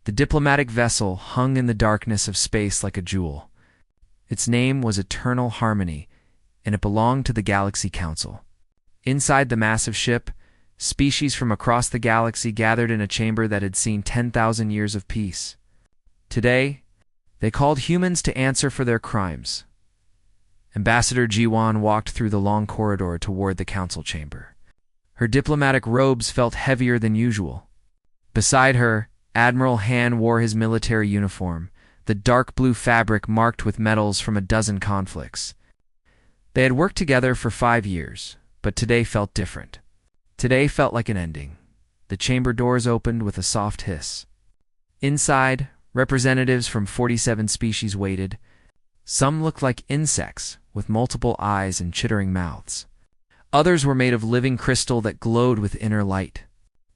The diplomatic vessel hung in the darkness of space like a jewel. Its name was Eternal Harmony, and it belonged to the Galaxy Council. Inside the massive ship, species from across the galaxy gathered in a chamber that had seen 10,000 years of peace. Today, they called humans to answer for their crimes. Ambassador Jiwan walked through the long corridor toward the council chamber. Her diplomatic robes felt heavier than usual. Beside her, Admiral Han wore his military uniform, the dark blue fabric marked with medals from a dozen conflicts. They had worked together for 5 years, but today felt different. Today felt like an ending. The chamber doors opened with a soft hiss. Inside, representatives from 47 species waited. Some looked like insects, with multiple eyes and chittering mouths. Others were made of living crystal that glowed with inner light.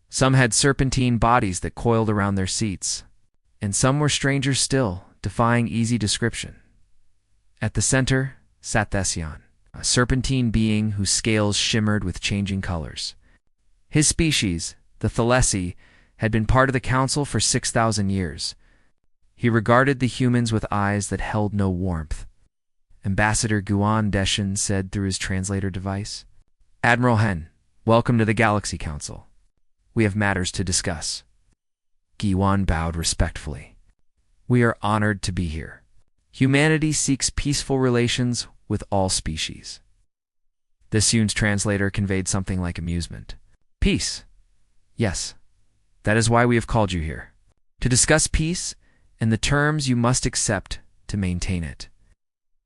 Some had serpentine bodies that coiled around their seats, and some were strangers still, defying easy description. At the center sat Thession, a serpentine being whose scales shimmered with changing colors. His species, the Thalessi, had been part of the council for 6,000 years. He regarded the humans with eyes that held no warmth. Ambassador Guan Deshin said through his translator device, "Admiral Hen, welcome to the Galaxy Council. We have matters to discuss." Guan bowed respectfully. "We are honored to be here. Humanity seeks peaceful relations with all species." The Sun's translator conveyed something like amusement. "Peace? Yes. That is why we have called you here. To discuss peace and the terms you must accept to maintain it."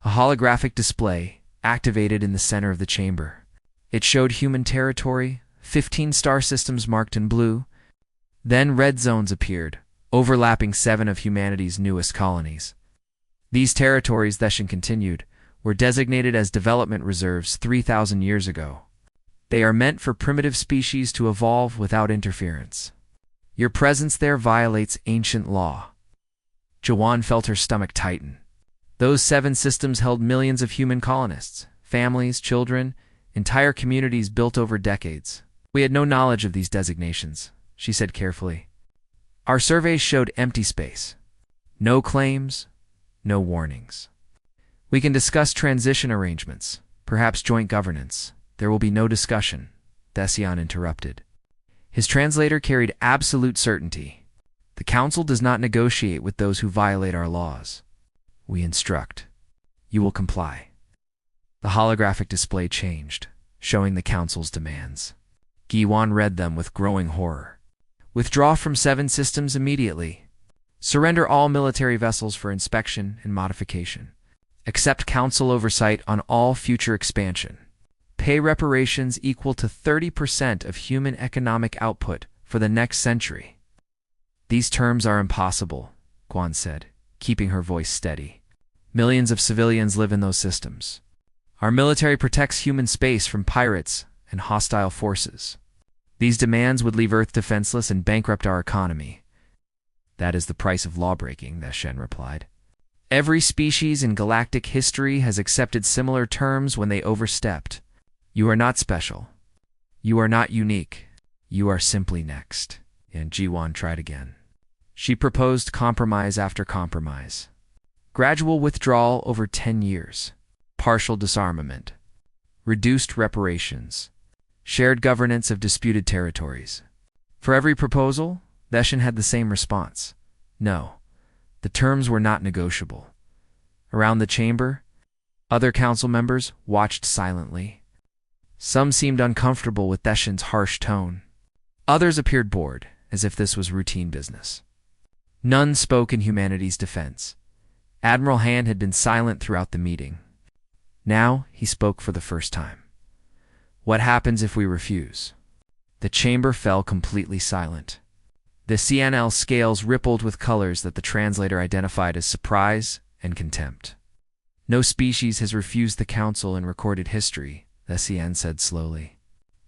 A holographic display activated in the center of the chamber. It showed human territory, 15 star systems marked in blue. Then red zones appeared, overlapping 7 of humanity's newest colonies. These territories, Theshin continued, were designated as development reserves 3,000 years ago. They are meant for primitive species to evolve without interference. Your presence there violates ancient law. Jawan felt her stomach tighten. Those 7 systems held millions of human colonists, families, children, entire communities built over decades. We had no knowledge of these designations, she said carefully. Our surveys showed empty space. No claims, no warnings. We can discuss transition arrangements, perhaps joint governance. There will be no discussion, Thession interrupted. His translator carried absolute certainty. The Council does not negotiate with those who violate our laws. We instruct. You will comply. The holographic display changed, showing the Council's demands. Guan read them with growing horror. Withdraw from 7 systems immediately. Surrender all military vessels for inspection and modification. Accept Council oversight on all future expansion. Pay reparations equal to 30% of human economic output for the next century. These terms are impossible, Guan said, keeping her voice steady. Millions of civilians live in those systems. Our military protects human space from pirates and hostile forces. These demands would leave Earth defenseless and bankrupt our economy. That is the price of lawbreaking, Theshin replied. Every species in galactic history has accepted similar terms when they overstepped. You are not special. You are not unique. You are simply next. And Jiwan tried again. She proposed compromise after compromise. Gradual withdrawal over 10 years. Partial disarmament. Reduced reparations. Shared governance of disputed territories. For every proposal, Theshin had the same response. No. The terms were not negotiable. Around the chamber, other council members watched silently. Some seemed uncomfortable with Theshin's harsh tone. Others appeared bored, as if this was routine business. None spoke in humanity's defense. Admiral Han had been silent throughout the meeting. Now he spoke for the first time. What happens if we refuse? The chamber fell completely silent. The CNL scales rippled with colors that the translator identified as surprise and contempt. No species has refused the council in recorded history, the CN said slowly.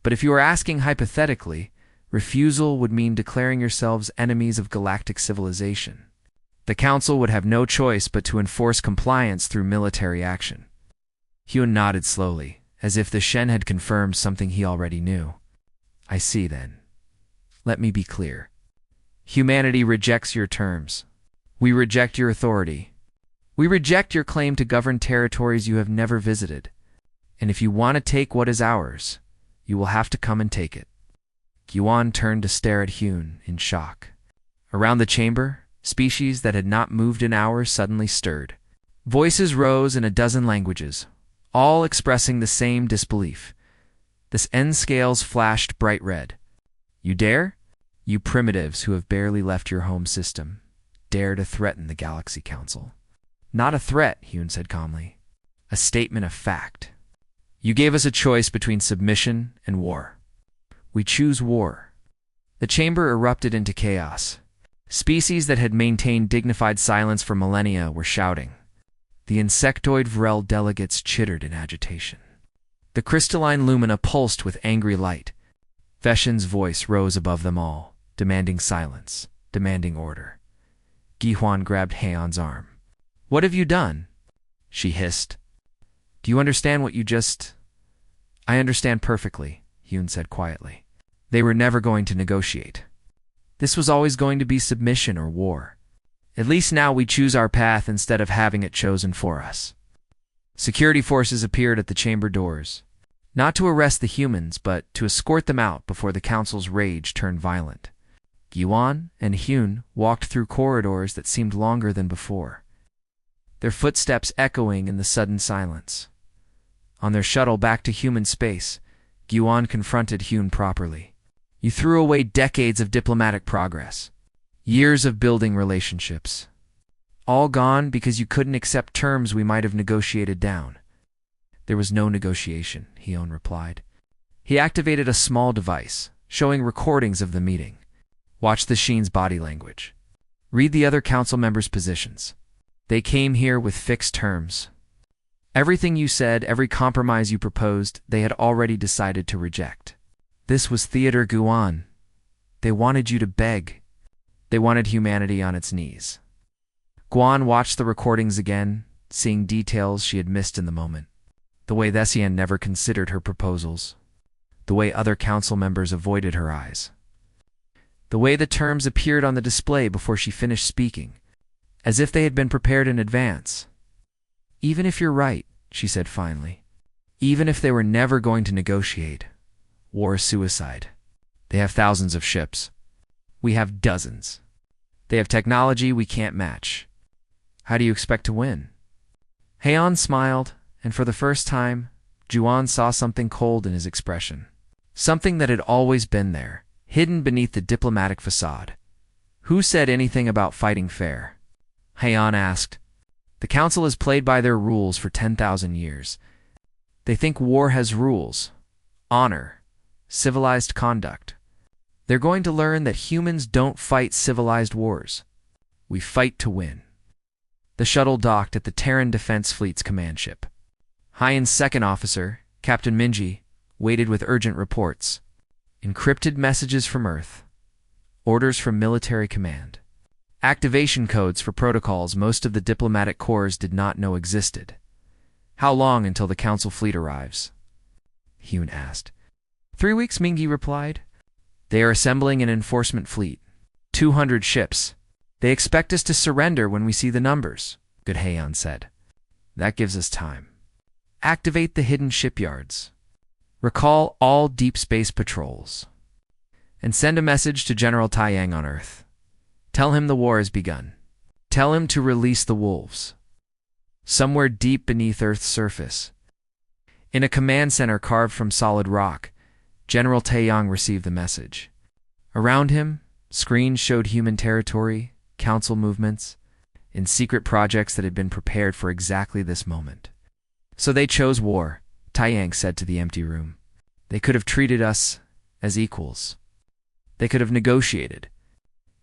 But if you are asking hypothetically, refusal would mean declaring yourselves enemies of galactic civilization. The council would have no choice but to enforce compliance through military action. Hyun nodded slowly, as if the Shen had confirmed something he already knew. I see then. Let me be clear. Humanity rejects your terms. We reject your authority. We reject your claim to govern territories you have never visited. And if you want to take what is ours, you will have to come and take it. Yuan turned to stare at Hyun in shock. Around the chamber, species that had not moved in hours suddenly stirred. Voices rose in a dozen languages, all expressing the same disbelief. This N scales flashed bright red. You dare? You primitives who have barely left your home system, dare to threaten the Galaxy Council. Not a threat, Hyun said calmly. A statement of fact. You gave us a choice between submission and war. We choose war. The chamber erupted into chaos. Species that had maintained dignified silence for millennia were shouting. The insectoid Vrel delegates chittered in agitation. The crystalline lumina pulsed with angry light. Veshin's voice rose above them all, demanding silence, demanding order. Gi-hwan grabbed Haeon's arm. What have you done? She hissed. Do you understand what you just... I understand perfectly, Hyun said quietly. They were never going to negotiate. This was always going to be submission or war. At least now we choose our path instead of having it chosen for us. Security forces appeared at the chamber doors, not to arrest the humans, but to escort them out before the council's rage turned violent. Yuan and Hyun walked through corridors that seemed longer than before, their footsteps echoing in the sudden silence. On their shuttle back to human space, Yuan confronted Hyun properly. You threw away decades of diplomatic progress, years of building relationships. All gone because you couldn't accept terms we might have negotiated down. There was no negotiation, Hyun replied. He activated a small device, showing recordings of the meeting. Watch the Sheen's body language. Read the other council members' positions. They came here with fixed terms. Everything you said, every compromise you proposed, they had already decided to reject. This was Theater Guan. They wanted you to beg. They wanted humanity on its knees. Guan watched the recordings again, seeing details she had missed in the moment. The way Thessian never considered her proposals. The way other council members avoided her eyes. The way the terms appeared on the display before she finished speaking, as if they had been prepared in advance. Even if you're right, she said finally. Even if they were never going to negotiate. War is suicide. They have thousands of ships. We have dozens. They have technology we can't match. How do you expect to win? Haeon smiled, and for the first time, Juan saw something cold in his expression. Something that had always been there, hidden beneath the diplomatic facade. Who said anything about fighting fair? Haeon asked. The council has played by their rules for 10,000 years. They think war has rules, honor, civilized conduct. They're going to learn that humans don't fight civilized wars. We fight to win. The shuttle docked at the Terran Defense Fleet's command ship. Hyen's second officer, Captain Minji, waited with urgent reports. Encrypted messages from Earth. Orders from military command. Activation codes for protocols most of the diplomatic corps did not know existed. How long until the council fleet arrives? Hyun asked. 3 weeks, Mingi replied. They are assembling an enforcement fleet. 200 ships. They expect us to surrender when we see the numbers, Good Haeon said. That gives us time. Activate the hidden shipyards. Recall all deep space patrols. And send a message to General Taiyang on Earth. Tell him the war has begun. Tell him to release the wolves. Somewhere deep beneath Earth's surface. In a command center carved from solid rock, General Taeyang received the message. Around him, screens showed human territory, council movements, and secret projects that had been prepared for exactly this moment. So they chose war, Taeyang said to the empty room. They could have treated us as equals. They could have negotiated.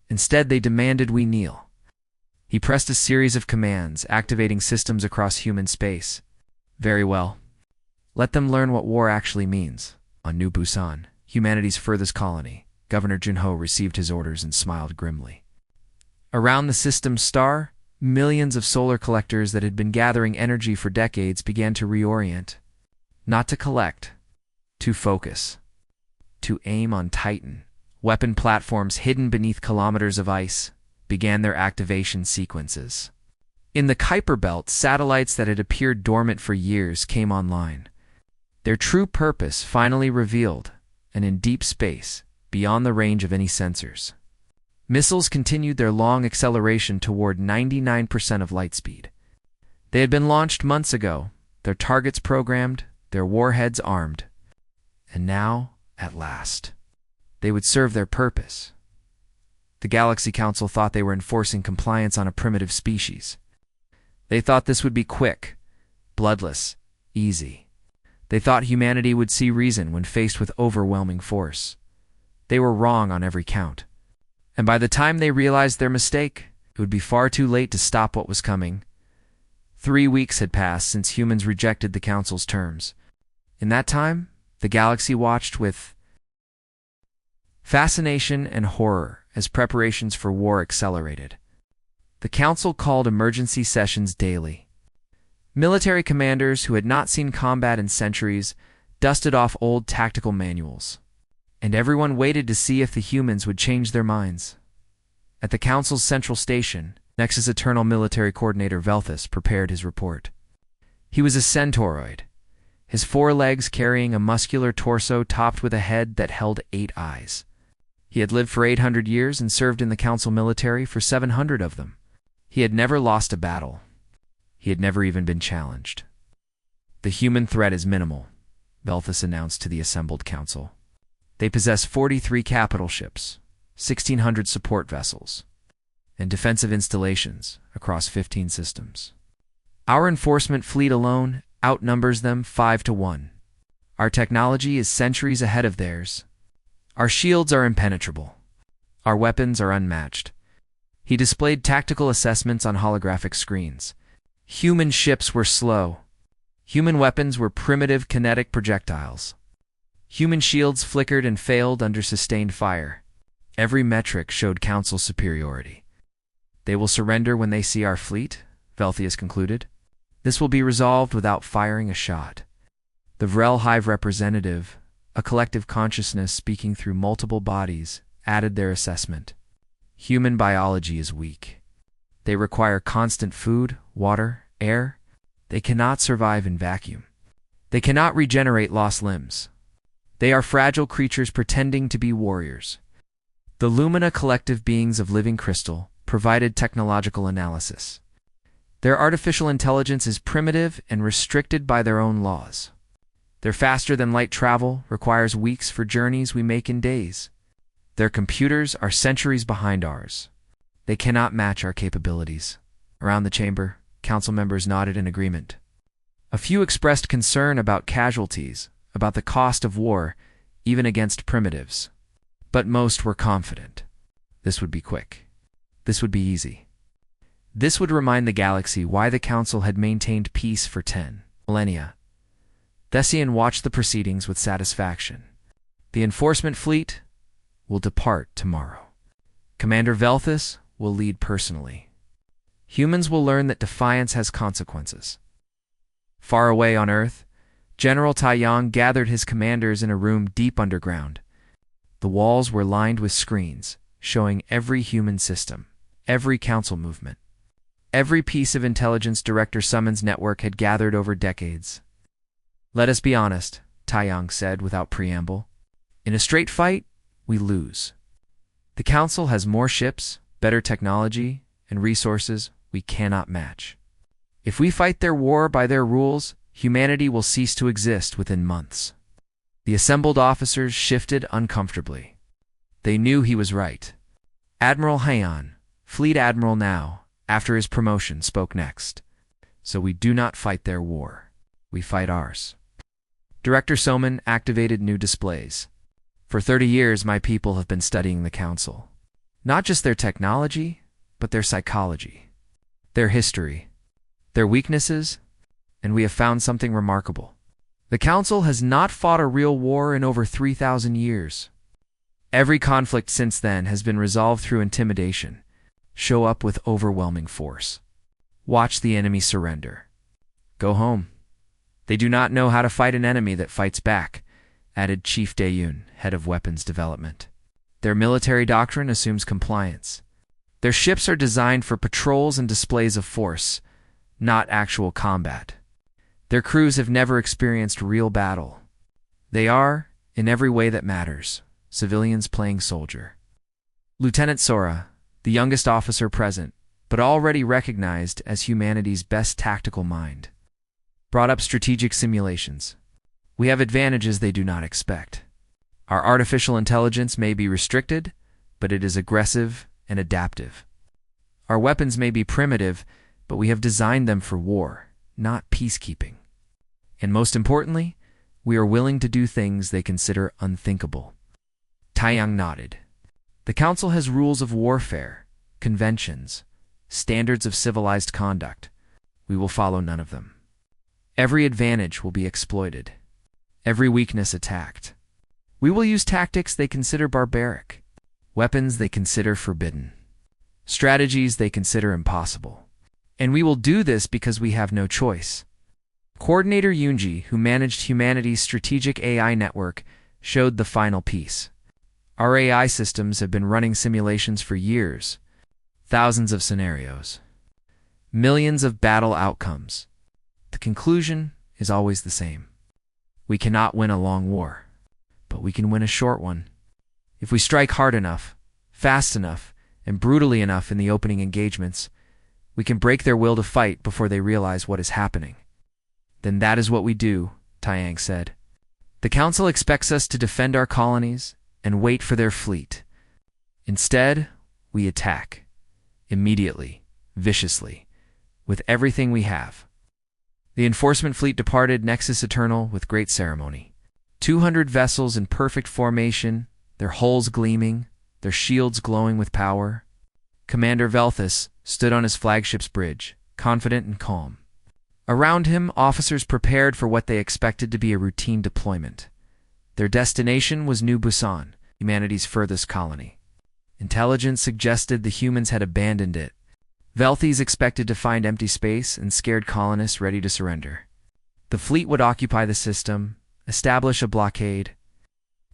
Instead, they demanded we kneel. He pressed a series of commands, activating systems across human space. Very well. Let them learn what war actually means. On New Busan, humanity's furthest colony, Governor Junho received his orders and smiled grimly. Around the system's star, millions of solar collectors that had been gathering energy for decades began to reorient. Not to collect, to focus, to aim on Titan, Weapon platforms hidden beneath kilometers of ice began their activation sequences. In the Kuiper Belt, satellites that had appeared dormant for years came online. Their true purpose finally revealed, and in deep space, beyond the range of any sensors. Missiles continued their long acceleration toward 99% of light speed. They had been launched months ago, their targets programmed, their warheads armed. And now, at last, they would serve their purpose. The Galaxy Council thought they were enforcing compliance on a primitive species. They thought this would be quick, bloodless, easy. They thought humanity would see reason when faced with overwhelming force. They were wrong on every count. And by the time they realized their mistake, it would be far too late to stop what was coming. 3 weeks had passed since humans rejected the Council's terms. In that time, the galaxy watched with fascination and horror as preparations for war accelerated. The Council called emergency sessions daily. Military commanders who had not seen combat in centuries dusted off old tactical manuals, and everyone waited to see if the humans would change their minds. At the Council's central station, Nexus Eternal Military Coordinator Velthus prepared his report. He was a centauroid, his 4 legs carrying a muscular torso topped with a head that held 8 eyes. He had lived for 800 years and served in the Council military for 700 of them. He had never lost a battle. He had never even been challenged. The human threat is minimal, Velthus announced to the assembled Council. They possess 43 capital ships, 1,600 support vessels, and defensive installations across 15 systems. Our enforcement fleet alone outnumbers them 5 to 1. Our technology is centuries ahead of theirs. Our shields are impenetrable. Our weapons are unmatched. He displayed tactical assessments on holographic screens. Human ships were slow. Human weapons were primitive kinetic projectiles. Human shields flickered and failed under sustained fire. Every metric showed Council superiority. They will surrender when they see our fleet, Velthus concluded. This will be resolved without firing a shot. The Vrel Hive representative, a collective consciousness speaking through multiple bodies, added their assessment. Human biology is weak. They require constant food, water, air. They cannot survive in vacuum. They cannot regenerate lost limbs. They are fragile creatures pretending to be warriors. The Lumina collective beings of living crystal provided technological analysis. Their artificial intelligence is primitive and restricted by their own laws. Their faster-than-light travel requires weeks for journeys we make in days. Their computers are centuries behind ours. They cannot match our capabilities. Around the chamber, Council members nodded in agreement. A few expressed concern about casualties, about the cost of war, even against primitives. But most were confident. This would be quick. This would be easy. This would remind the galaxy why the Council had maintained peace for 10 millennia. Thessian watched the proceedings with satisfaction. The enforcement fleet will depart tomorrow. Commander Velthus will lead personally. Humans will learn that defiance has consequences. Far away on Earth, General Taiyang gathered his commanders in a room deep underground. The walls were lined with screens, showing every human system, every Council movement. Every piece of intelligence Director Summon's network had gathered over decades. Let us be honest, Taiyang said without preamble. In a straight fight, we lose. The Council has more ships, better technology, and resources we cannot match. If we fight their war by their rules, humanity will cease to exist within months. The assembled officers shifted uncomfortably. They knew he was right. Admiral Haiyan, Fleet Admiral now, after his promotion, spoke next. So we do not fight their war. We fight ours. Director Soman activated new displays. For 30 years, my people have been studying the Council. Not just their technology, but their psychology, their history, their weaknesses, and we have found something remarkable. The Council has not fought a real war in over 3,000 years. Every conflict since then has been resolved through intimidation. Show up with overwhelming force. Watch the enemy surrender. Go home. They do not know how to fight an enemy that fights back, added Chief Dayun, head of weapons development. Their military doctrine assumes compliance. Their ships are designed for patrols and displays of force, not actual combat. Their crews have never experienced real battle. They are, in every way that matters, civilians playing soldier. Lieutenant Sora, the youngest officer present, but already recognized as humanity's best tactical mind, brought up strategic simulations. We have advantages they do not expect. Our artificial intelligence may be restricted, but it is aggressive and adaptive. Our weapons may be primitive, but we have designed them for war, not peacekeeping. And most importantly, we are willing to do things they consider unthinkable. Taiyang nodded. The Council has rules of warfare, conventions, standards of civilized conduct. We will follow none of them. Every advantage will be exploited. Every weakness attacked. We will use tactics they consider barbaric, weapons they consider forbidden, strategies they consider impossible. And we will do this because we have no choice. Coordinator Yunji, who managed humanity's strategic AI network, showed the final piece. Our AI systems have been running simulations for years, thousands of scenarios, millions of battle outcomes. The conclusion is always the same. We cannot win a long war, but we can win a short one. If we strike hard enough, fast enough, and brutally enough in the opening engagements, we can break their will to fight before they realize what is happening. Then that is what we do, Taiyang said. The Council expects us to defend our colonies and wait for their fleet. Instead, we attack. Immediately, viciously, with everything we have. The enforcement fleet departed Nexus Eternal with great ceremony. 200 vessels in perfect formation, their hulls gleaming, their shields glowing with power. Commander Velthus stood on his flagship's bridge, confident and calm. Around him, officers prepared for what they expected to be a routine deployment. Their destination was New Busan, humanity's furthest colony. Intelligence suggested the humans had abandoned it. Velthys expected to find empty space and scared colonists ready to surrender. The fleet would occupy the system, establish a blockade,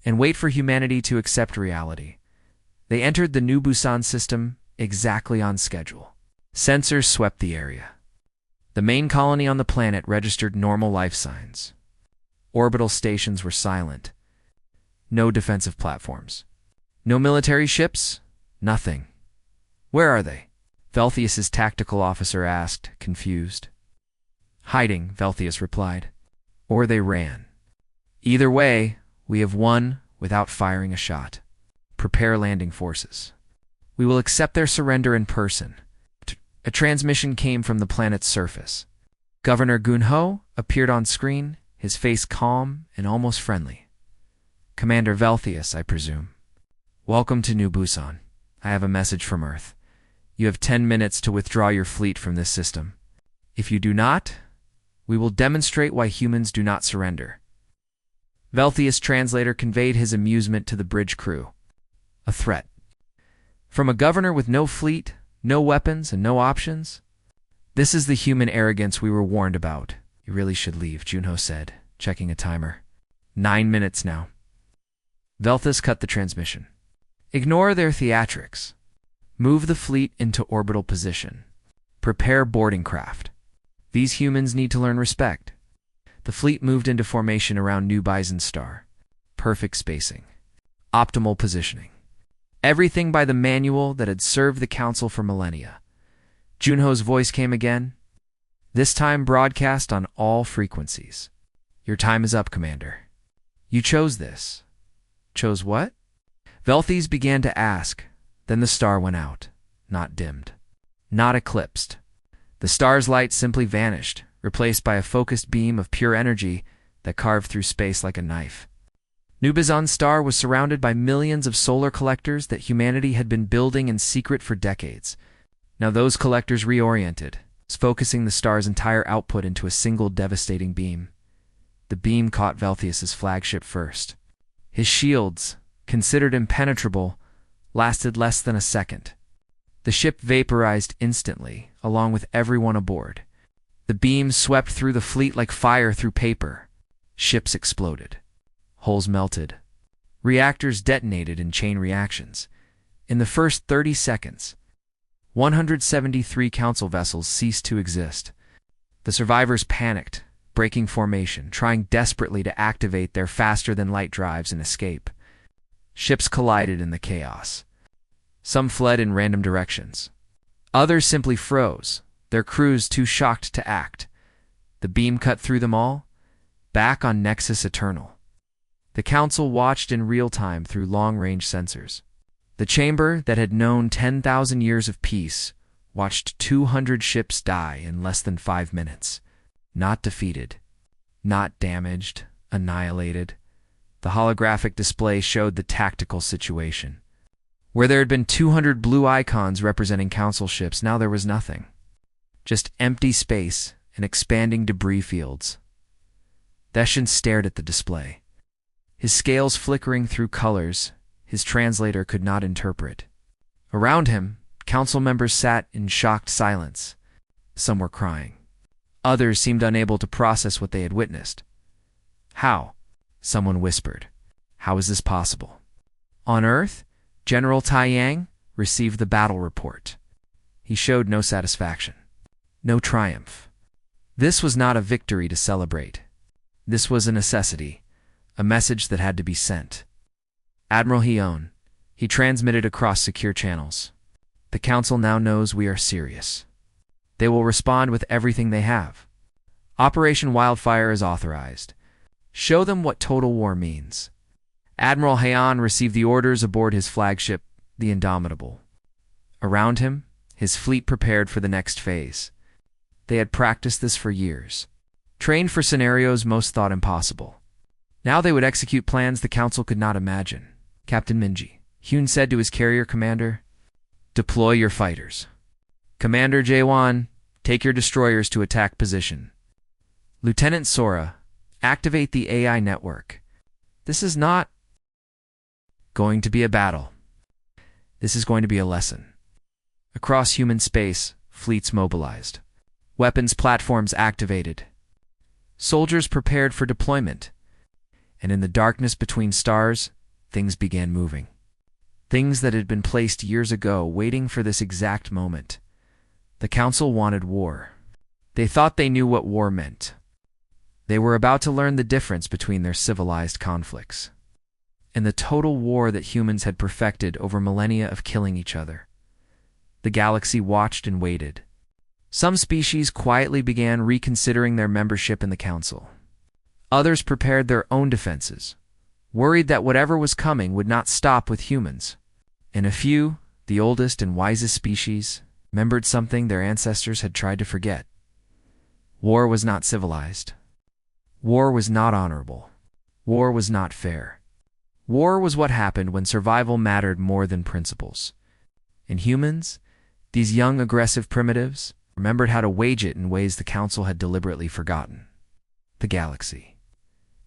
and wait for humanity to accept reality. They entered the New Busan system exactly on schedule. Sensors swept the area. The main colony on the planet registered normal life signs. Orbital stations were silent. No defensive platforms. No military ships? Nothing. Where are they? Velthius's tactical officer asked, confused. Hiding, Velthius replied. Or they ran. Either way, we have won without firing a shot. Prepare landing forces. We will accept their surrender in person. A transmission came from the planet's surface. Governor Gunho appeared on screen, his face calm and almost friendly. Commander Velthius, I presume. Welcome to New Busan. I have a message from Earth. You have 10 minutes to withdraw your fleet from this system. If you do not, we will demonstrate why humans do not surrender. Velthius' translator conveyed his amusement to the bridge crew. A threat. From a governor with no fleet, no weapons, and no options? This is the human arrogance we were warned about. You really should leave, Junho said, checking a timer. 9 minutes now. Velthus cut the transmission. Ignore their theatrics. Move the fleet into orbital position. Prepare boarding craft. These humans need to learn respect. The fleet moved into formation around New Bison Star. Perfect spacing. Optimal positioning. Everything by the manual that had served the Council for millennia. Junho's voice came again. This time broadcast on all frequencies. Your time is up, Commander. You chose this. Chose what? Velthys began to ask. Then the star went out. Not dimmed. Not eclipsed. The star's light simply vanished, replaced by a focused beam of pure energy that carved through space like a knife. New Busan Star was surrounded by millions of solar collectors that humanity had been building in secret for decades. Now those collectors reoriented, focusing the star's entire output into a single devastating beam. The beam caught Velthius's flagship first. His shields, considered impenetrable, lasted less than a second. The ship vaporized instantly, along with everyone aboard. The beam swept through the fleet like fire through paper. Ships exploded. Hulls melted. Reactors detonated in chain reactions. In the first 30 seconds, 173 council vessels ceased to exist. The survivors panicked, breaking formation, trying desperately to activate their faster-than-light drives and escape. Ships collided in the chaos. Some fled in random directions. Others simply froze, their crews too shocked to act. The beam cut through them all, back on Nexus Eternal. The Council watched in real time through long-range sensors. The chamber that had known 10,000 years of peace watched 200 ships die in less than 5 minutes. Not defeated, not damaged, annihilated. The holographic display showed the tactical situation. Where there had been 200 blue icons representing Council ships, now there was nothing. Just empty space and expanding debris fields. Deshin stared at the display. His scales flickering through colors his translator could not interpret. Around him, Council members sat in shocked silence. Some were crying. Others seemed unable to process what they had witnessed. How? Someone whispered. How is this possible? On Earth, General Tai Yang received the battle report. He showed no satisfaction, no triumph. This was not a victory to celebrate. This was a necessity, a message that had to be sent. Admiral Heon, he transmitted across secure channels. The Council now knows we are serious. They will respond with everything they have. Operation Wildfire is authorized. Show them what total war means. Admiral Heon received the orders aboard his flagship, the Indomitable. Around him, his fleet prepared for the next phase. They had practiced this for years, trained for scenarios most thought impossible. Now they would execute plans the Council could not imagine. Captain Minji, Hyun said to his carrier commander, "Deploy your fighters. Commander Jaewon, take your destroyers to attack position. Lieutenant Sora, activate the AI network. This is not going to be a battle. This is going to be a lesson." Across human space, fleets mobilized. Weapons platforms activated. Soldiers prepared for deployment. And in the darkness between stars, things began moving. Things that had been placed years ago, waiting for this exact moment. The Council wanted war. They thought they knew what war meant. They were about to learn the difference between their civilized conflicts and the total war that humans had perfected over millennia of killing each other. The galaxy watched and waited. Some species quietly began reconsidering their membership in the Council. Others prepared their own defenses, worried that whatever was coming would not stop with humans. And a few, the oldest and wisest species, remembered something their ancestors had tried to forget. War was not civilized. War was not honorable. War was not fair. War was what happened when survival mattered more than principles. And humans, these young aggressive primitives, remembered how to wage it in ways the Council had deliberately forgotten. The galaxy.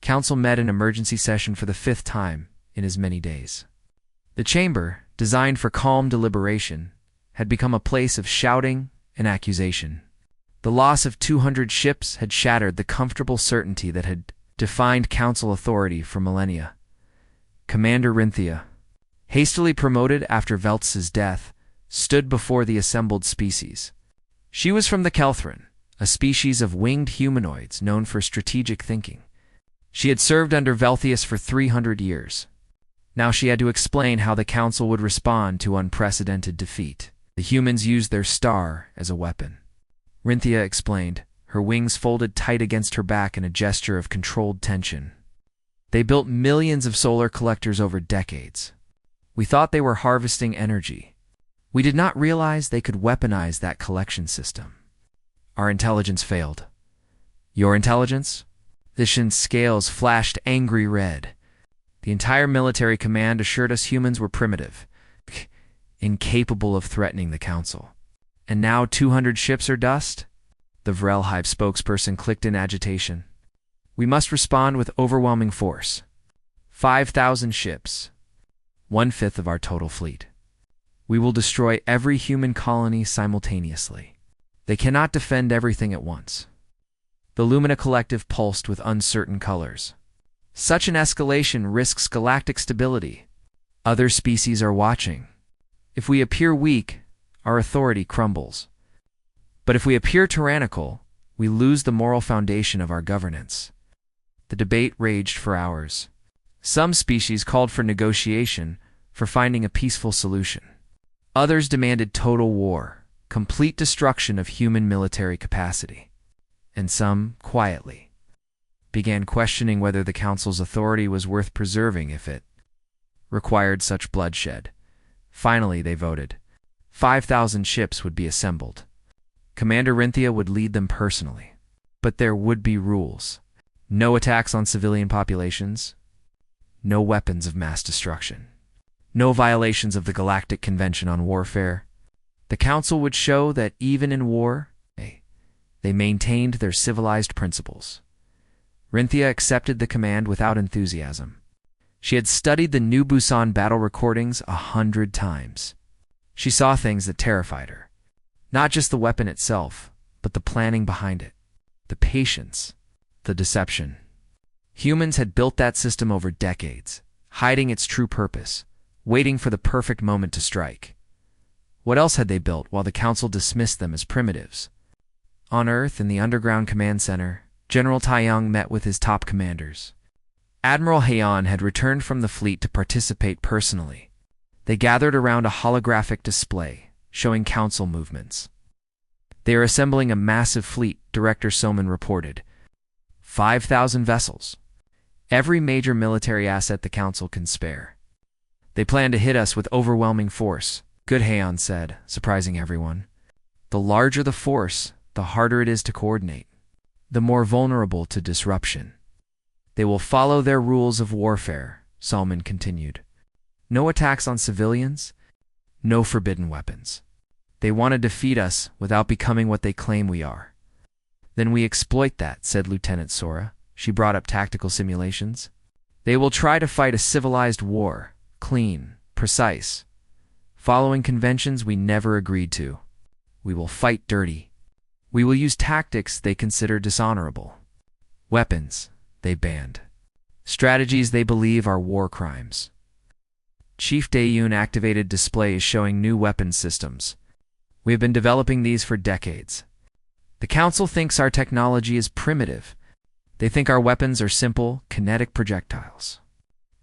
Council met in emergency session for the 5th time in as many days. The chamber, designed for calm deliberation, had become a place of shouting and accusation. The loss of 200 ships had shattered the comfortable certainty that had defined Council authority for millennia. Commander Rinthia, hastily promoted after Veltz's death, stood before the assembled species. She was from the Kelthran, a species of winged humanoids known for strategic thinking. She had served under Velthius for 300 years. Now she had to explain how the Council would respond to unprecedented defeat. The humans used their star as a weapon. Rinthia explained, her wings folded tight against her back in a gesture of controlled tension. They built millions of solar collectors over decades. We thought they were harvesting energy. We did not realize they could weaponize that collection system. Our intelligence failed. Your intelligence? Vishin's scales flashed angry red. The entire military command assured us humans were primitive, incapable of threatening the Council. And now 200 ships are dust? The Vrelhive spokesperson clicked in agitation. We must respond with overwhelming force. 5,000 ships. 1/5 of our total fleet. We will destroy every human colony simultaneously. They cannot defend everything at once. The Lumina Collective pulsed with uncertain colors. Such an escalation risks galactic stability. Other species are watching. If we appear weak, our authority crumbles. But if we appear tyrannical, we lose the moral foundation of our governance. The debate raged for hours. Some species called for negotiation, for finding a peaceful solution. Others demanded total war, complete destruction of human military capacity. And some, quietly, began questioning whether the Council's authority was worth preserving if it required such bloodshed. Finally, they voted. 5,000 ships would be assembled. Commander Rinthia would lead them personally. But there would be rules. No attacks on civilian populations. No weapons of mass destruction. No violations of the Galactic Convention on Warfare. The Council would show that even in war, they maintained their civilized principles. Rinthia accepted the command without enthusiasm. She had studied the New Busan battle recordings 100 times. She saw things that terrified her. Not just the weapon itself, but the planning behind it. The patience. The deception. Humans had built that system over decades, hiding its true purpose, waiting for the perfect moment to strike. What else had they built while the Council dismissed them as primitives? On Earth, in the underground command center, General Taiyang met with his top commanders. Admiral Heian had returned from the fleet to participate personally. They gathered around a holographic display, showing Council movements. They are assembling a massive fleet, Director Soman reported. 5,000 vessels. Every major military asset the Council can spare. They plan to hit us with overwhelming force, Good Heian said, surprising everyone. The larger the force, the harder it is to coordinate. The more vulnerable to disruption. They will follow their rules of warfare, Salman continued. No attacks on civilians, no forbidden weapons. They want to defeat us without becoming what they claim we are. Then we exploit that, said Lieutenant Sora. She brought up tactical simulations. They will try to fight a civilized war, clean, precise, following conventions we never agreed to. We will fight dirty. We will use tactics they consider dishonorable. Weapons they banned. Strategies they believe are war crimes. Chief Daeyun activated displays showing new weapons systems. We have been developing these for decades. The Council thinks our technology is primitive. They think our weapons are simple, kinetic projectiles.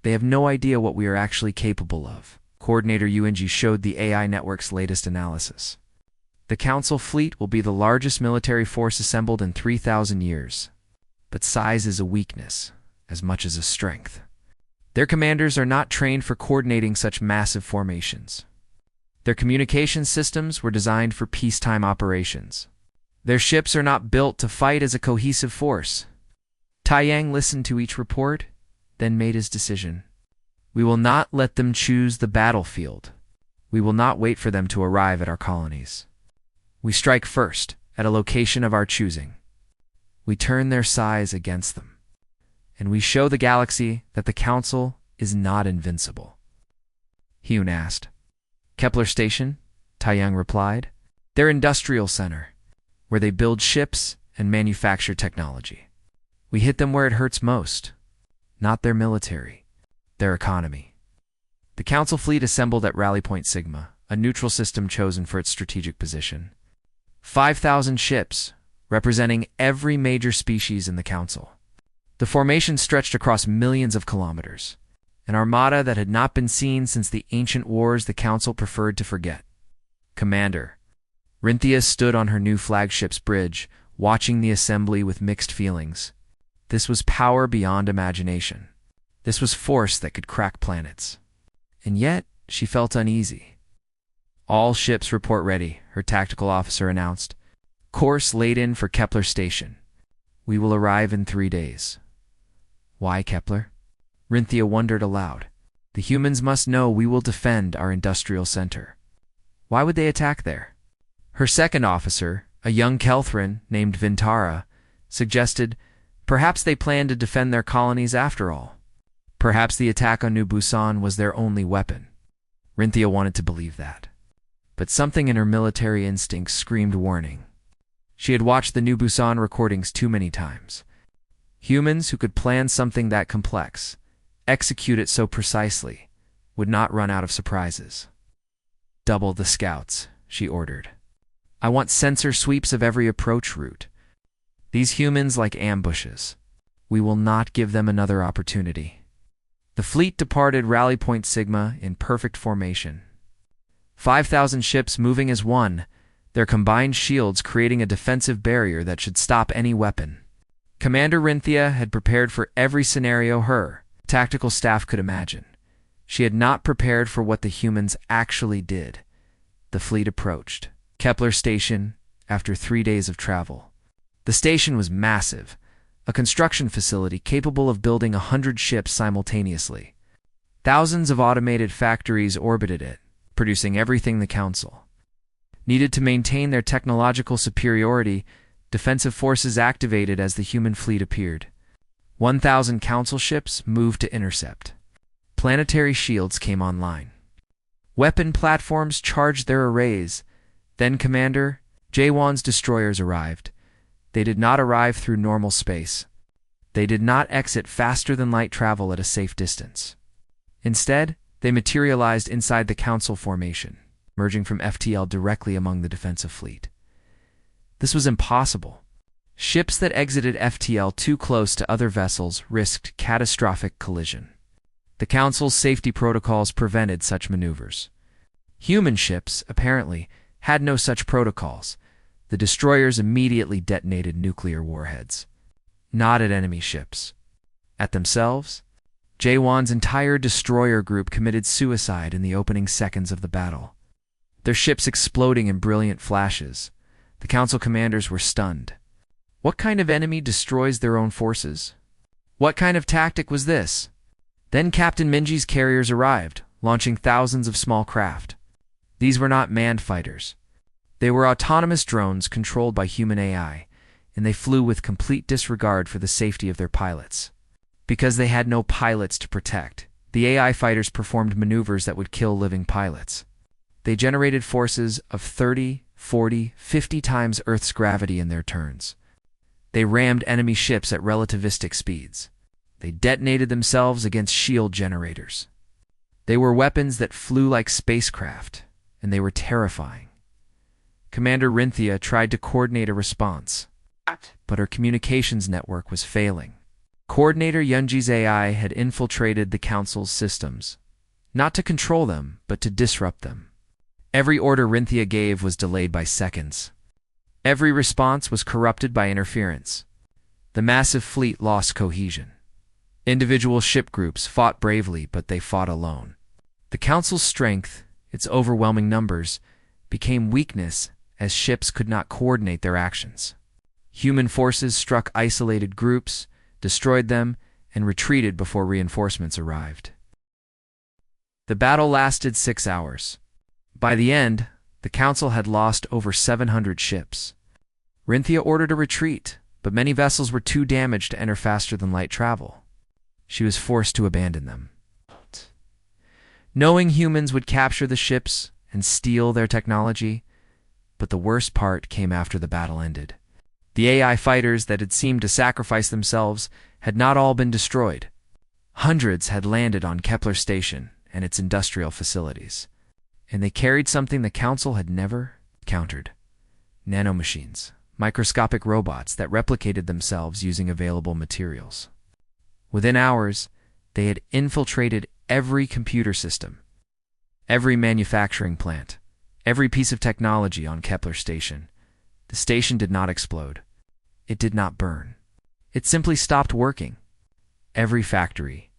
They have no idea what we are actually capable of. Coordinator Yuanji showed the AI network's latest analysis. The Council fleet will be the largest military force assembled in 3,000 years. But size is a weakness, as much as a strength. Their commanders are not trained for coordinating such massive formations. Their communication systems were designed for peacetime operations. Their ships are not built to fight as a cohesive force. Taiyang listened to each report, then made his decision. We will not let them choose the battlefield. We will not wait for them to arrive at our colonies. We strike first, at a location of our choosing. We turn their size against them. And we show the galaxy that the Council is not invincible. Hyun asked. Kepler Station, Taiyang replied. Their industrial center, where they build ships and manufacture technology. We hit them where it hurts most, not their military, their economy. The Council fleet assembled at Rally Point Sigma, a neutral system chosen for its strategic position. 5,000 ships, representing every major species in the Council. The formation stretched across millions of kilometers, an armada that had not been seen since the ancient wars the Council preferred to forget. Commander, Rinthia stood on her new flagship's bridge, watching the assembly with mixed feelings. This was power beyond imagination. This was force that could crack planets. And yet, she felt uneasy. All ships report ready, her tactical officer announced. Course laid in for Kepler Station. We will arrive in 3 days. Why Kepler? Rinthia wondered aloud. The humans must know we will defend our industrial center. Why would they attack there? Her second officer, a young Kelthran named Vintara, suggested perhaps they planned to defend their colonies after all. Perhaps the attack on New Busan was their only weapon. Rinthia wanted to believe that. But something in her military instincts screamed warning. She had watched the New Busan recordings too many times. Humans who could plan something that complex, execute it so precisely, would not run out of surprises. "Double the scouts," she ordered. "I want sensor sweeps of every approach route. These humans like ambushes. We will not give them another opportunity." The fleet departed Rally Point Sigma in perfect formation. 5,000 ships moving as one, their combined shields creating a defensive barrier that should stop any weapon. Commander Rinthia had prepared for every scenario her tactical staff could imagine. She had not prepared for what the humans actually did. The fleet approached Kepler Station after 3 days of travel. The station was massive, a construction facility capable of building 100 ships simultaneously. Thousands of automated factories orbited it, producing everything the Council needed to maintain their technological superiority. Defensive forces activated as the human fleet appeared. 1,000 Council ships moved to intercept. Planetary shields came online. Weapon platforms charged their arrays. Then Commander Jawan's destroyers arrived. They did not arrive through normal space. They did not exit faster than light travel at a safe distance. Instead, they materialized inside the Council formation, merging from FTL directly among the defensive fleet. This was impossible. Ships that exited FTL too close to other vessels risked catastrophic collision. The Council's safety protocols prevented such maneuvers. Human ships, apparently, had no such protocols. The destroyers immediately detonated nuclear warheads. Not at enemy ships. At themselves, Jawan's entire destroyer group committed suicide in the opening seconds of the battle. Their ships exploding in brilliant flashes. The Council commanders were stunned. What kind of enemy destroys their own forces? What kind of tactic was this? Then Captain Minji's carriers arrived, launching thousands of small craft. These were not manned fighters. They were autonomous drones controlled by human AI, and they flew with complete disregard for the safety of their pilots. Because they had no pilots to protect, the AI fighters performed maneuvers that would kill living pilots. They generated forces of 30, 40, 50 times Earth's gravity in their turns. They rammed enemy ships at relativistic speeds. They detonated themselves against shield generators. They were weapons that flew like spacecraft, and they were terrifying. Commander Rinthia tried to coordinate a response, but her communications network was failing. Coordinator Yunji's AI had infiltrated the Council's systems, not to control them, but to disrupt them. Every order Rinthia gave was delayed by seconds. Every response was corrupted by interference. The massive fleet lost cohesion. Individual ship groups fought bravely, but they fought alone. The Council's strength, its overwhelming numbers, became weakness as ships could not coordinate their actions. Human forces struck isolated groups, destroyed them, and retreated before reinforcements arrived. The battle lasted 6 hours. By the end, the Council had lost over 700 ships. Rinthia ordered a retreat, but many vessels were too damaged to enter faster than light travel. She was forced to abandon them. Knowing humans would capture the ships and steal their technology, but the worst part came after the battle ended. The AI fighters that had seemed to sacrifice themselves had not all been destroyed. Hundreds had landed on Kepler Station and its industrial facilities, and they carried something the Council had never encountered: nanomachines, microscopic robots that replicated themselves using available materials. Within hours, they had infiltrated every computer system, every manufacturing plant, every piece of technology on Kepler Station. The station did not explode. It did not burn. It simply stopped working. Every factory,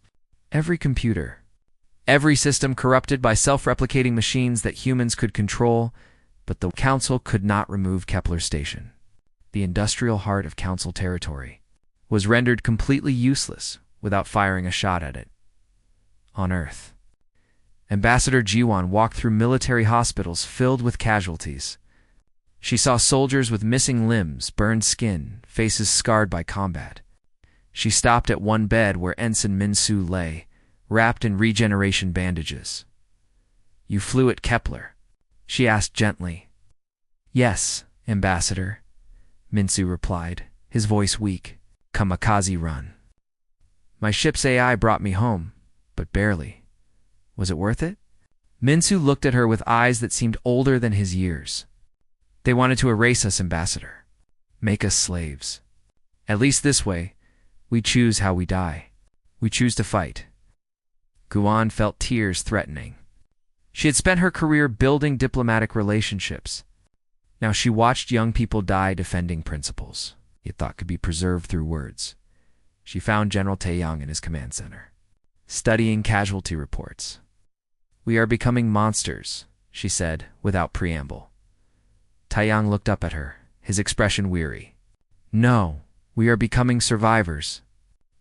every computer, every system corrupted by self-replicating machines that humans could control, but the Council could not remove Kepler Station. The industrial heart of Council territory was rendered completely useless without firing a shot at it. On Earth, Ambassador Jiwan walked through military hospitals filled with casualties. She saw soldiers with missing limbs, burned skin, faces scarred by combat. She stopped at one bed where Ensign Minsu lay, wrapped in regeneration bandages. "You flew at Kepler?" she asked gently. "Yes, Ambassador," Minsu replied, his voice weak. Kamikaze run. My ship's AI brought me home, but barely. Was it worth it? Minsu looked at her with eyes that seemed older than his years. They wanted to erase us, Ambassador. Make us slaves. At least this way, we choose how we die. We choose to fight. Guan felt tears threatening. She had spent her career building diplomatic relationships. Now she watched young people die defending principles he thought could be preserved through words. She found General Taeyang in his command center, studying casualty reports. "We are becoming monsters," she said, without preamble. Taeyang looked up at her, his expression weary. "No, we are becoming survivors.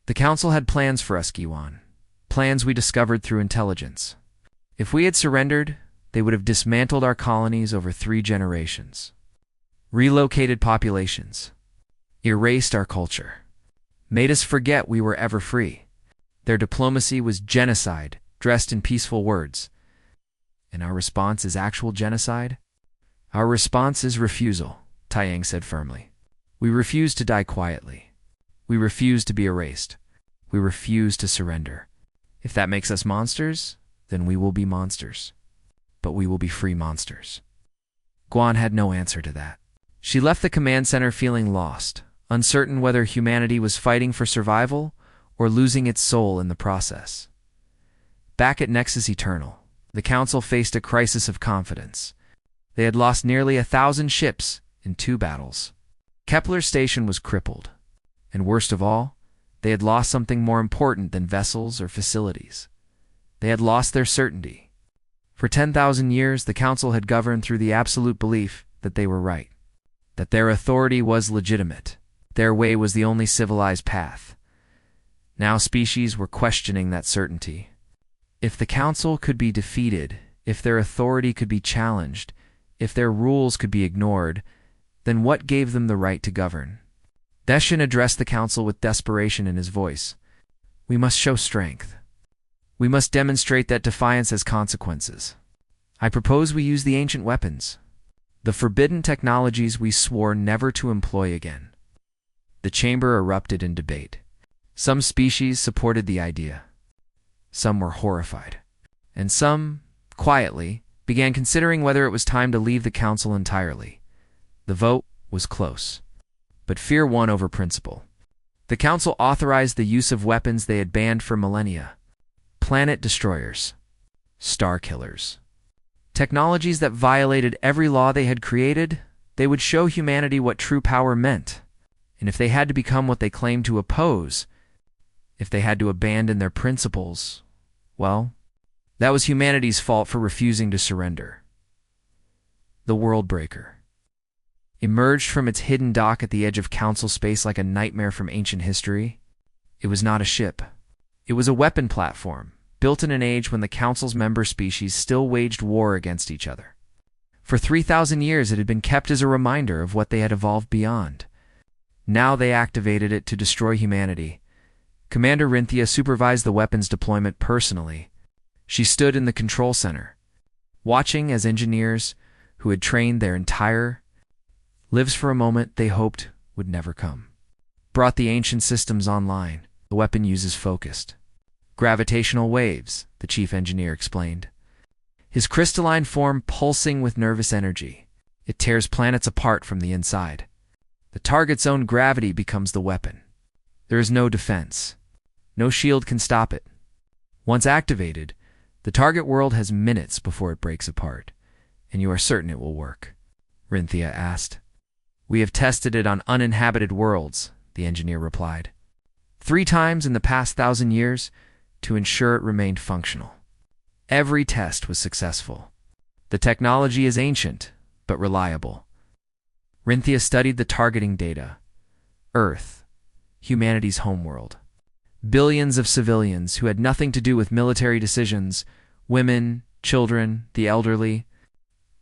The Council had plans for us, Giwan. Plans we discovered through intelligence. If we had surrendered, they would have dismantled our colonies over 3 generations, relocated populations, erased our culture, made us forget we were ever free. Their diplomacy was genocide, dressed in peaceful words. And our response is actual genocide? Our response is refusal," Taeyang said firmly. "We refuse to die quietly. We refuse to be erased. We refuse to surrender. If that makes us monsters, then we will be monsters. But we will be free monsters." Guan had no answer to that. She left the command center feeling lost, uncertain whether humanity was fighting for survival or losing its soul in the process. Back at Nexus Eternal, the Council faced a crisis of confidence. They had lost nearly 1,000 ships in 2 battles. Kepler's station was crippled. And worst of all, they had lost something more important than vessels or facilities. They had lost their certainty. For 10,000 years, the Council had governed through the absolute belief that they were right, that their authority was legitimate, their way was the only civilized path. Now species were questioning that certainty. If the Council could be defeated, if their authority could be challenged, if their rules could be ignored, then what gave them the right to govern? Deshin addressed the Council with desperation in his voice. "We must show strength. We must demonstrate that defiance has consequences. I propose we use the ancient weapons, the forbidden technologies we swore never to employ again." The chamber erupted in debate. Some species supported the idea. Some were horrified. And some, quietly, began considering whether it was time to leave the Council entirely. The vote was close. But fear won over principle. The Council authorized the use of weapons they had banned for millennia. Planet destroyers. Star killers. Technologies that violated every law they had created. They would show humanity what true power meant. And if they had to become what they claimed to oppose, if they had to abandon their principles, well, that was humanity's fault for refusing to surrender. The Worldbreaker emerged from its hidden dock at the edge of Council space like a nightmare from ancient history. It was not a ship. It was a weapon platform, built in an age when the Council's member species still waged war against each other. For 3,000 years it had been kept as a reminder of what they had evolved beyond. Now they activated it to destroy humanity. Commander Rinthia supervised the weapons deployment personally. She stood in the control center, watching as engineers who had trained their entire lives for a moment they hoped would never come brought the ancient systems online. The weapon uses focused gravitational waves, the chief engineer explained. His crystalline form pulsing with nervous energy. It tears planets apart from the inside. The target's own gravity becomes the weapon. There is no defense. No shield can stop it. Once activated, the target world has minutes before it breaks apart. And you are certain it will work? Rinthia asked. "We have tested it on uninhabited worlds," the engineer replied. 3 times in the past 1,000 years to ensure it remained functional. Every test was successful. The technology is ancient, but reliable. Rinthia studied the targeting data. Earth, humanity's homeworld. Billions of civilians who had nothing to do with military decisions, women, children, the elderly,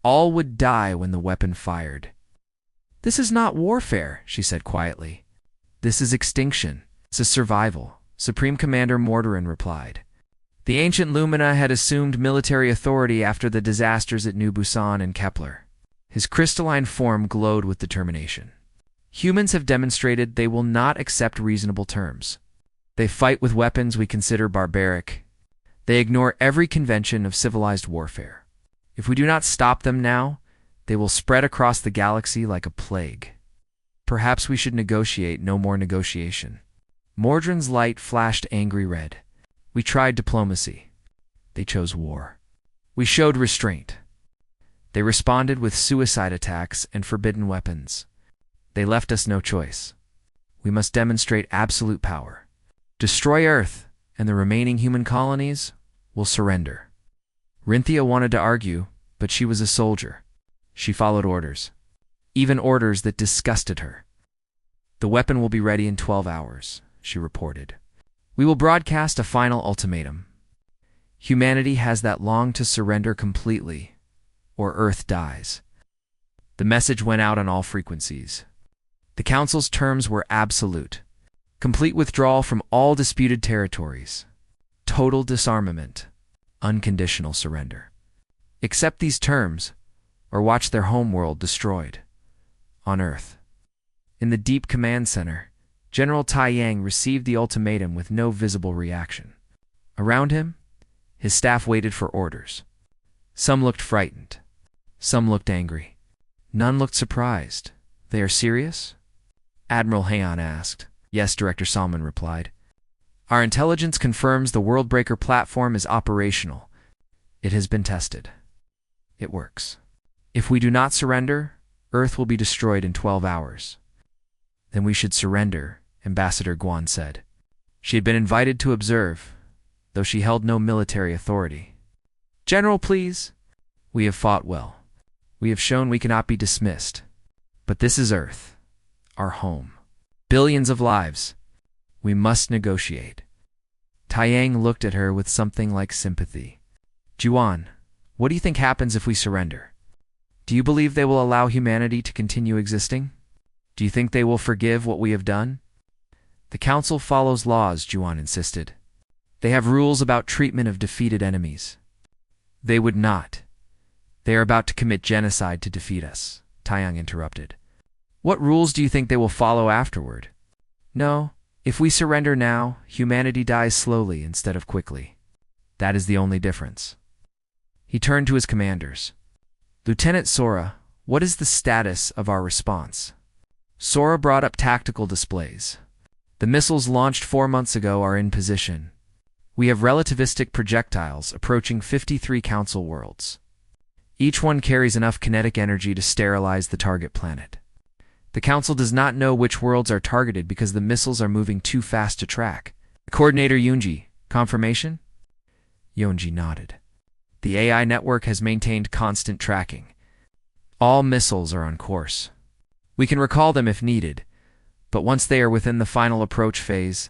all would die when the weapon fired. "This is not warfare," she said quietly. "This is extinction. This is survival," Supreme Commander Mordorin replied. The ancient Lumina had assumed military authority after the disasters at New Busan and Kepler. His crystalline form glowed with determination. Humans have demonstrated they will not accept reasonable terms. They fight with weapons we consider barbaric. They ignore every convention of civilized warfare. If we do not stop them now, they will spread across the galaxy like a plague. Perhaps we should negotiate. No more negotiation. Mordrin's light flashed angry red. We tried diplomacy. They chose war. We showed restraint. They responded with suicide attacks and forbidden weapons. They left us no choice. We must demonstrate absolute power. Destroy Earth, and the remaining human colonies will surrender. Rinthia wanted to argue, but she was a soldier. She followed orders, even orders that disgusted her. The weapon will be ready in 12 hours, she reported. We will broadcast a final ultimatum. Humanity has that long to surrender completely, or Earth dies. The message went out on all frequencies. The Council's terms were absolute. Complete withdrawal from all disputed territories. Total disarmament. Unconditional surrender. Accept these terms, or watch their homeworld destroyed. On Earth. In the deep command center, General Tai Yang received the ultimatum with no visible reaction. Around him, his staff waited for orders. Some looked frightened. Some looked angry. None looked surprised. They are serious? Admiral Heian asked. Yes, Director Salman replied. Our intelligence confirms the Worldbreaker platform is operational. It has been tested. It works. If we do not surrender, Earth will be destroyed in 12 hours. Then we should surrender, Ambassador Guan said. She had been invited to observe, though she held no military authority. General, please. We have fought well. We have shown we cannot be dismissed. But this is Earth, our home. Billions of lives. We must negotiate. Taiyang looked at her with something like sympathy. Juan, what do you think happens if we surrender? Do you believe they will allow humanity to continue existing? Do you think they will forgive what we have done? The Council follows laws, Juan insisted. They have rules about treatment of defeated enemies. They would not. They are about to commit genocide to defeat us, Taiyang interrupted. What rules do you think they will follow afterward? No, if we surrender now, humanity dies slowly instead of quickly. That is the only difference. He turned to his commanders. Lieutenant Sora, what is the status of our response? Sora brought up tactical displays. The missiles launched 4 months ago are in position. We have relativistic projectiles approaching 53 Council worlds. Each one carries enough kinetic energy to sterilize the target planet. The Council does not know which worlds are targeted because the missiles are moving too fast to track. Coordinator Yunji, confirmation? Yunji nodded. The AI network has maintained constant tracking. All missiles are on course. We can recall them if needed, but once they are within the final approach phase,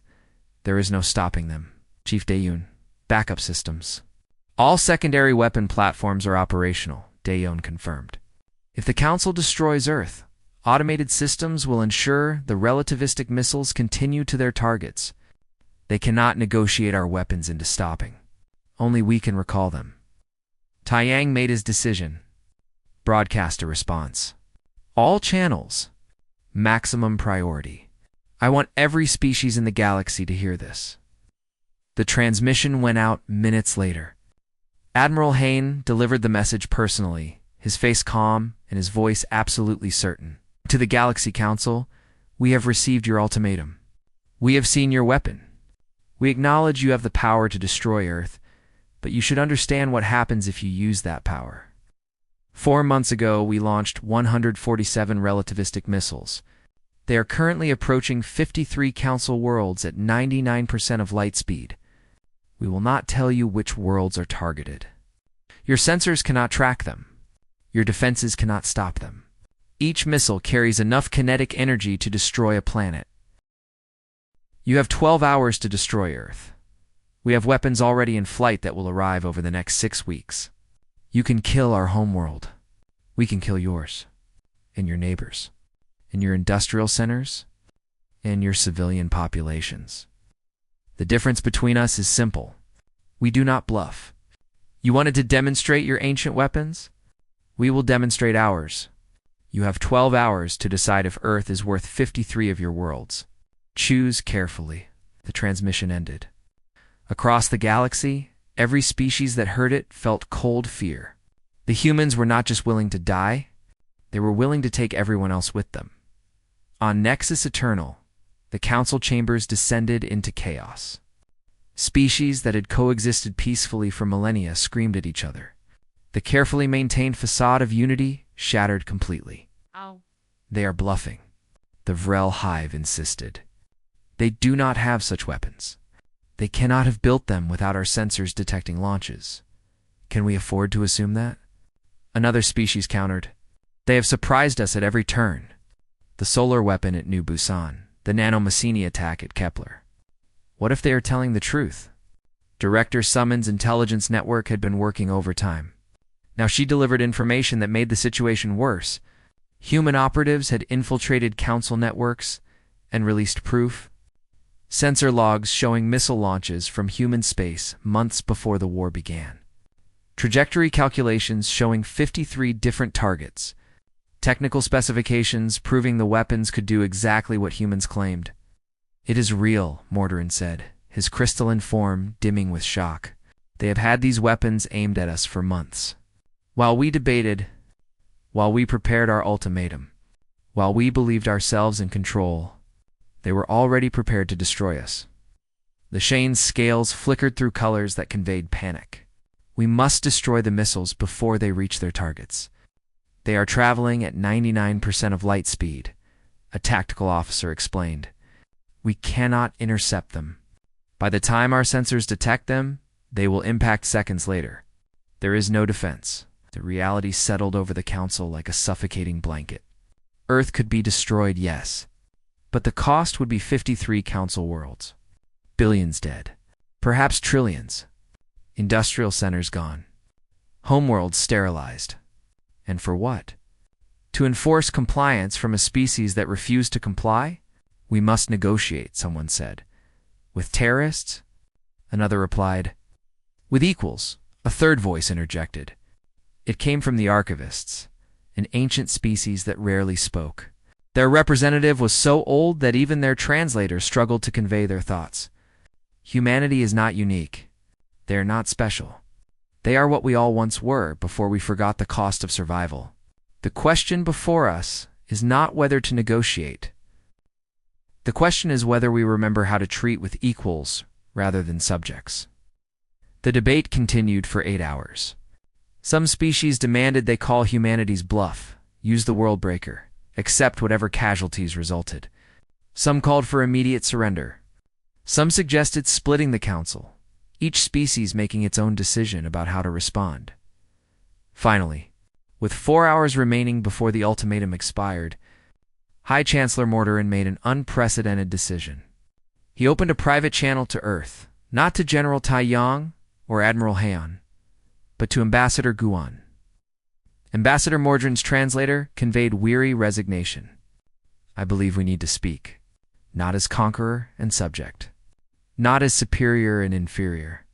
there is no stopping them. Chief Daeyun, backup systems. All secondary weapon platforms are operational, Daeyun confirmed. If the Council destroys Earth, automated systems will ensure the relativistic missiles continue to their targets. They cannot negotiate our weapons into stopping. Only we can recall them. Taiyang made his decision. Broadcast a response. All channels. Maximum priority. I want every species in the galaxy to hear this. The transmission went out minutes later. Admiral Hain delivered the message personally, his face calm and his voice absolutely certain. To the Galaxy Council, we have received your ultimatum. We have seen your weapon. We acknowledge you have the power to destroy Earth, but you should understand what happens if you use that power. 4 months ago, we launched 147 relativistic missiles. They are currently approaching 53 Council worlds at 99% of light speed. We will not tell you which worlds are targeted. Your sensors cannot track them. Your defenses cannot stop them. Each missile carries enough kinetic energy to destroy a planet. You have 12 hours to destroy Earth. We have weapons already in flight that will arrive over the next 6 weeks. You can kill our homeworld. We can kill yours, and your neighbors, and your industrial centers, and your civilian populations. The difference between us is simple. We do not bluff. You wanted to demonstrate your ancient weapons? We will demonstrate ours. You have 12 hours to decide if Earth is worth 53 of your worlds. Choose carefully. The transmission ended. Across the galaxy, every species that heard it felt cold fear. The humans were not just willing to die, they were willing to take everyone else with them. On Nexus Eternal, the council chambers descended into chaos. Species that had coexisted peacefully for millennia screamed at each other. The carefully maintained facade of unity shattered completely. Ow. They are bluffing, the Vrel Hive insisted. They do not have such weapons. They cannot have built them without our sensors detecting launches. Can we afford to assume that? Another species countered. They have surprised us at every turn. The solar weapon at New Busan, the Nanomacini attack at Kepler. What if they are telling the truth? Director Summon's intelligence network had been working overtime. Now she delivered information that made the situation worse. Human operatives had infiltrated council networks and released proof. Sensor logs showing missile launches from human space months before the war began. Trajectory calculations showing 53 different targets. Technical specifications proving the weapons could do exactly what humans claimed. It is real, Mordorin said, his crystalline form dimming with shock. They have had these weapons aimed at us for months. While we debated, while we prepared our ultimatum, while we believed ourselves in control, they were already prepared to destroy us. The Shane's scales flickered through colors that conveyed panic. We must destroy the missiles before they reach their targets. They are traveling at 99% of light speed, a tactical officer explained. We cannot intercept them. By the time our sensors detect them, they will impact seconds later. There is no defense. The reality settled over the council like a suffocating blanket. Earth could be destroyed, yes, but the cost would be 53 council worlds. Billions dead. Perhaps trillions. Industrial centers gone. Homeworlds sterilized. And for what? To enforce compliance from a species that refused to comply? We must negotiate, someone said. With terrorists? Another replied. With equals, a third voice interjected. It came from the archivists, an ancient species that rarely spoke. Their representative was so old that even their translator struggled to convey their thoughts. Humanity is not unique. They are not special. They are what we all once were before we forgot the cost of survival. The question before us is not whether to negotiate. The question is whether we remember how to treat with equals rather than subjects. The debate continued for 8 hours. Some species demanded they call humanity's bluff, use the world breaker, accept whatever casualties resulted. Some called for immediate surrender. Some suggested splitting the council, each species making its own decision about how to respond. Finally, with 4 hours remaining before the ultimatum expired, High Chancellor Mordorin made an unprecedented decision. He opened a private channel to Earth, not to General Tai Yang or Admiral Heian, but to Ambassador Guan. Ambassador Mordrin's translator conveyed weary resignation. I believe we need to speak, not as conqueror and subject, not as superior and inferior,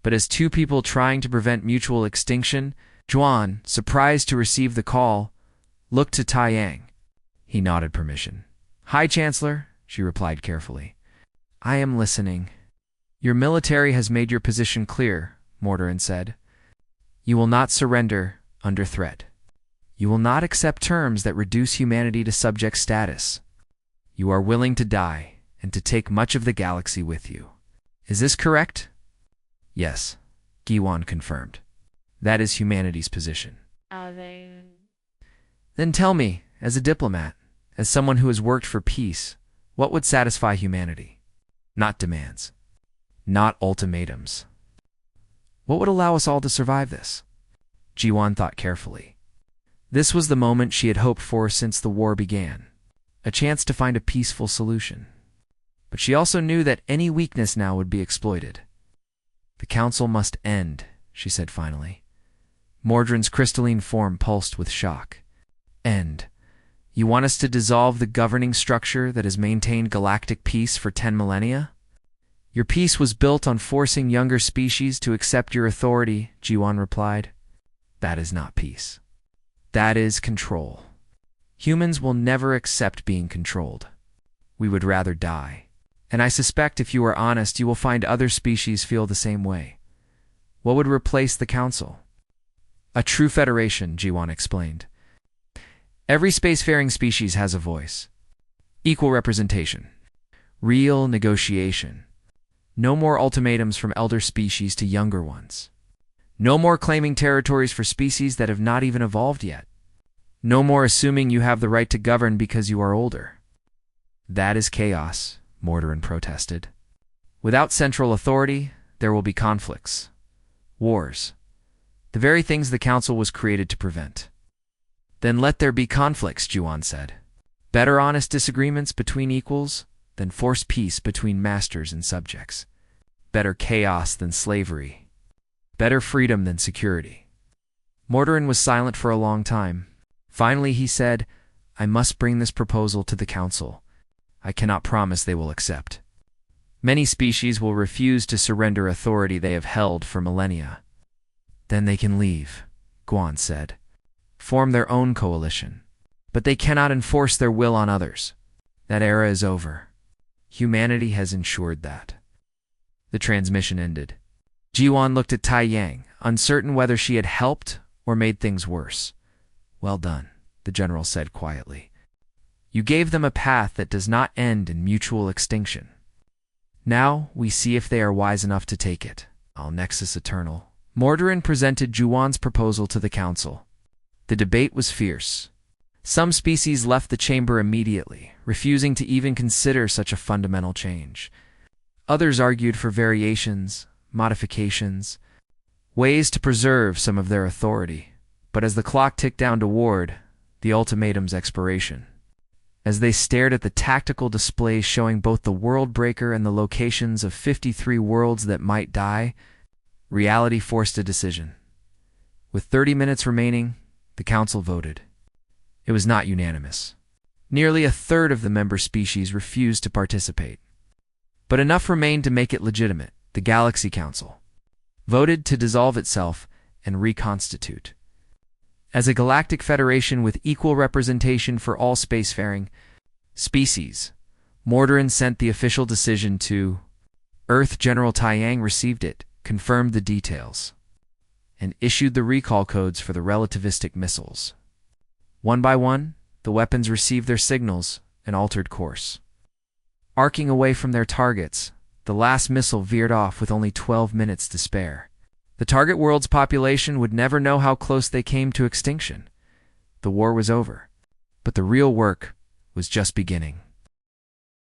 but as two people trying to prevent mutual extinction. Juan, surprised to receive the call, looked to Tai Yang. He nodded permission. High Chancellor, she replied carefully. I am listening. Your military has made your position clear, Mordorin said. You will not surrender under threat. You will not accept terms that reduce humanity to subject status. You are willing to die and to take much of the galaxy with you. Is this correct? Yes, Giwan confirmed. That is humanity's position. Then tell me, as a diplomat, as someone who has worked for peace, what would satisfy humanity? Not demands. Not ultimatums. What would allow us all to survive this? Jiwan thought carefully. This was the moment she had hoped for since the war began, a chance to find a peaceful solution. But she also knew that any weakness now would be exploited. The council must end, she said finally. Mordrin's crystalline form pulsed with shock. End. You want us to dissolve the governing structure that has maintained galactic peace for 10 millennia? Your peace was built on forcing younger species to accept your authority, Jiwan replied. That is not peace. That is control. Humans will never accept being controlled. We would rather die. And I suspect if you are honest, you will find other species feel the same way. What would replace the Council? A true federation, Jiwan explained. Every spacefaring species has a voice. Equal representation. Real negotiation. No more ultimatums from elder species to younger ones. No more claiming territories for species that have not even evolved yet. No more assuming you have the right to govern because you are older. That is chaos, Mordorin protested. Without central authority, there will be conflicts. Wars. The very things the Council was created to prevent. Then let there be conflicts, Juan said. Better honest disagreements between equals than forced peace between masters and subjects. Better chaos than slavery. Better freedom than security. Mordorin was silent for a long time. Finally he said, I must bring this proposal to the Council. I cannot promise they will accept. Many species will refuse to surrender authority they have held for millennia. Then they can leave, Guan said. Form their own coalition. But they cannot enforce their will on others. That era is over. Humanity has ensured that. The transmission ended. Jiwan looked at Tai Yang, uncertain whether she had helped or made things worse. Well done, the general said quietly. You gave them a path that does not end in mutual extinction. Now we see if they are wise enough to take it. Al Nexus Eternal. Mordorin presented Juwan's proposal to the Council. The debate was fierce. Some species left the chamber immediately, refusing to even consider such a fundamental change. Others argued for variations, modifications, ways to preserve some of their authority. But as the clock ticked down toward the ultimatum's expiration, as they stared at the tactical displays showing both the world breaker and the locations of 53 worlds that might die, reality forced a decision. With 30 minutes remaining, the Council voted. It was not unanimous. Nearly a third of the member species refused to participate. But enough remained to make it legitimate. The Galaxy Council voted to dissolve itself and reconstitute. As a galactic federation with equal representation for all spacefaring species, Mordorin sent the official decision to Earth. General Tai Yang received it, confirmed the details, and issued the recall codes for the relativistic missiles. One by one, the weapons received their signals and altered course. Arcing away from their targets, the last missile veered off with only 12 minutes to spare. The target world's population would never know how close they came to extinction. The war was over, but the real work was just beginning.